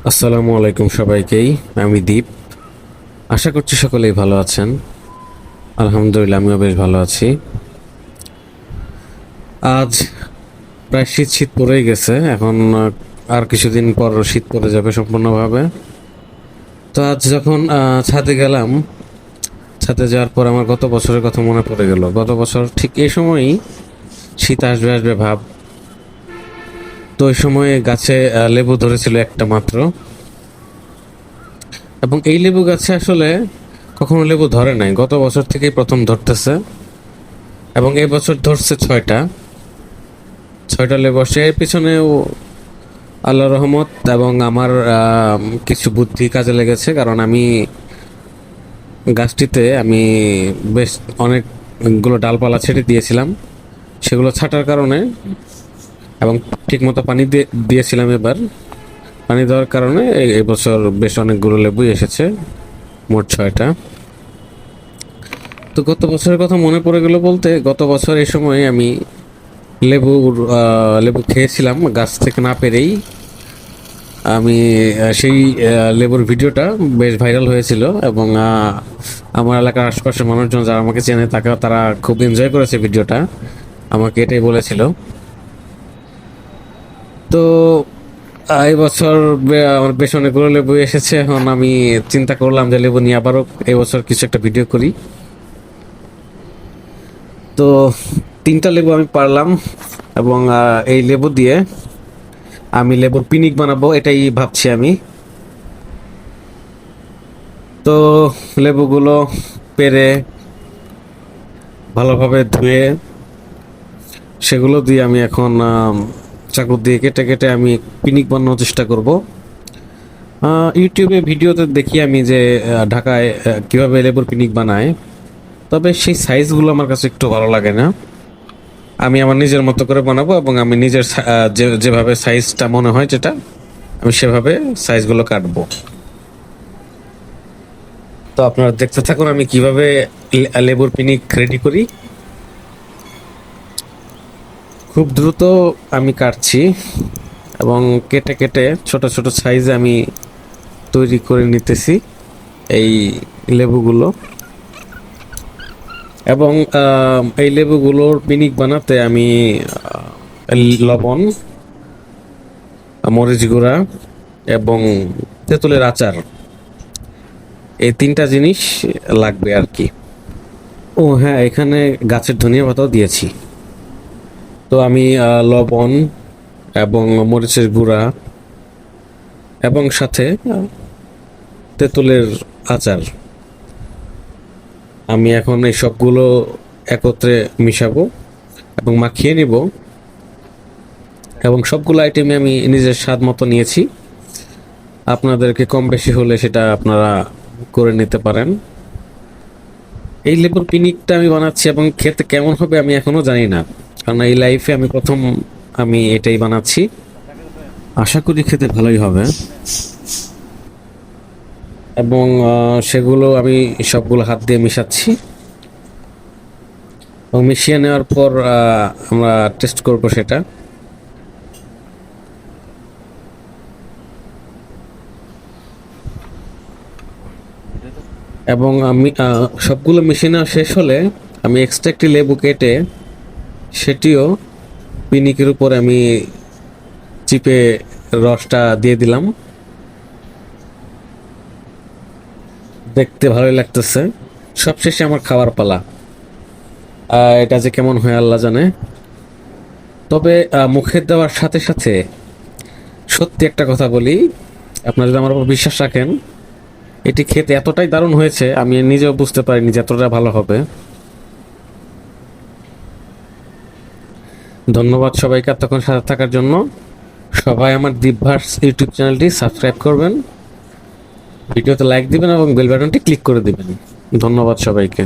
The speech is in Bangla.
আসসালামু আলাইকুম সবাইকেই। আমি দীপ। আশা করছি সকলেই ভালো আছেন। আলহামদুলিল্লাহ, আমিও বেশ ভালো আছি। আজ প্রায় শীত শীত পড়েই গেছে। এখন আর কিছুদিন পর শীত পড়ে যাবে সম্পূর্ণভাবে। তো আজ যখন ছাদে গেলাম, ছাদে যাওয়ার পর আমার গত বছরের কথা মনে পড়ে গেল। গত বছর ঠিক এই সময়ই শীত আসবে আসবে ভাব। তো ওই সময় গাছে লেবু ধরেছিল একটা মাত্র, এবং এই লেবু গাছে আসলে কখনো লেবু ধরে নাই। গত বছর থেকেই প্রথম ধরতেছে, এবং এই বছর ধরছে ছয়টা লেবু আসছে। এর পিছনেও আল্লাহ রহমত এবং আমার কিছু বুদ্ধি কাজে লেগেছে, কারণ আমি গাছটিতে বেশ অনেকগুলো ডালপালা ছেড়ে দিয়েছিলাম। সেগুলো ছাঁটার কারণে এবং ঠিকমতো পানি দিয়েছিলাম। এবার পানি দেওয়ার কারণে এবছর বেশ অনেকগুলো লেবুই এসেছে, মোট 6টা। তো গত বছরের কথা মনে পড়ে গেল বলতে, গত বছর এই সময় আমি লেবু খেয়েছিলাম গাছ থেকে না পেরেই। আমি সেই লেবুর ভিডিওটা বেশ ভাইরাল হয়েছিল, এবং আমার এলাকার আশপাশের মানুষজন যারা আমাকে চেনে তারা খুব এনজয় করেছে ভিডিওটা, আমাকে এটাই বলেছিল। তো এই বছর আমার বেশ অনেকগুলো লেবু এসেছে। এখন আমি চিন্তা করলাম যে লেবু নিয়ে আবারও এই বছর কিছু একটা ভিডিও করি। তো 3টা লেবু আমি পারলাম, এবং এই লেবু দিয়ে আমি লেবুর পিনিক বানাবো এটাই ভাবছি আমি। তো লেবুগুলো পেরে ভালোভাবে ধুয়ে সেগুলো দিয়ে আমি এখন চাকু দিয়ে কেটে কেটে আমি পিনিক বানানোর চেষ্টা করব। ইউটিউবে ভিডিওতে দেখি আমি যে ঢাকায় কীভাবে লেবুর পিনিক বানায়, তবে সেই সাইজগুলো আমার কাছে একটু ভালো লাগে না। আমি আমার নিজের মতো করে বানাবো, এবং আমি নিজের যেভাবে সাইজটা মনে হয় যেটা, আমি সেভাবে সাইজগুলো কাটবো। তো আপনারা দেখতে থাকুন আমি কিভাবে লেবুর পিনিক রেডি করি। খুব দ্রুত আমি কাটছি, এবং কেটে কেটে ছোট ছোট সাইজে আমি তৈরি করে নিতেছি এই লেবুগুলো। এবং এই লেবুগুলোর পিনিক বানাতে আমি লবণ, মরিচ গুঁড়া এবং তেঁতুলের আচার, এই 3টা জিনিস লাগবে আর কি। ও হ্যাঁ, এখানে গাছের ধনিয়া পাতাও দিয়েছি। তো আমি লবণ এবং মরিচের গুঁড়া এবং সাথে তেঁতুলের আচার, আমি এখন এই সবগুলো একত্রে মিশাবো এবং মাখিয়ে নিব। এবং সবগুলো আইটেমে আমি নিজের স্বাদ মতো নিয়েছি। আপনাদেরকে কম বেশি হলে সেটা আপনারা করে নিতে পারেন। এই লেবুর পিনিকটা আমি বানাচ্ছি, এবং খেতে কেমন হবে আমি এখনো জানি না, কারণ এই লাইফে আমি প্রথম এটাই বানাচ্ছি। আশা করি খেতে ভালোই হবে। এবং সেগুলো আমি সবগুলো হাত দিয়ে মিশাচ্ছি, এবং মিশিয়ে নেওয়ার পর আমরা টেস্ট করব সেটা। এবং আমি সবগুলো মিশিয়ে নেওয়া শেষ হলে আমি এক্সট্রা একটি লেবু কেটে সেটিও পিনিকের উপরে আমি চিপে রসটা দিয়ে দিলাম। দেখতে ভালোই লাগতেছে। সবশেষে আমার খাওয়ার পালা। এটা যে কেমন হয় আল্লাহ জানে। তবে মুখে দেওয়ার সাথে সাথে সত্যি একটা কথা বলি, আপনারা যদি আমার উপর বিশ্বাস রাখেন, এটি খেতে এতটাই দারুণ হয়েছে আমি নিজেও বুঝতে পারিনি যে এতটা ভালো হবে। ধন্যবাদ সবাইকে এতক্ষণ সাথে থাকার জন্য। সবাই আমার দীপভাস ইউটিউব চ্যানেলটি সাবস্ক্রাইব করবেন, ভিডিওতে লাইক দিবেন এবং বেল বাটনটি ক্লিক করে দিবেন। ধন্যবাদ সবাইকে।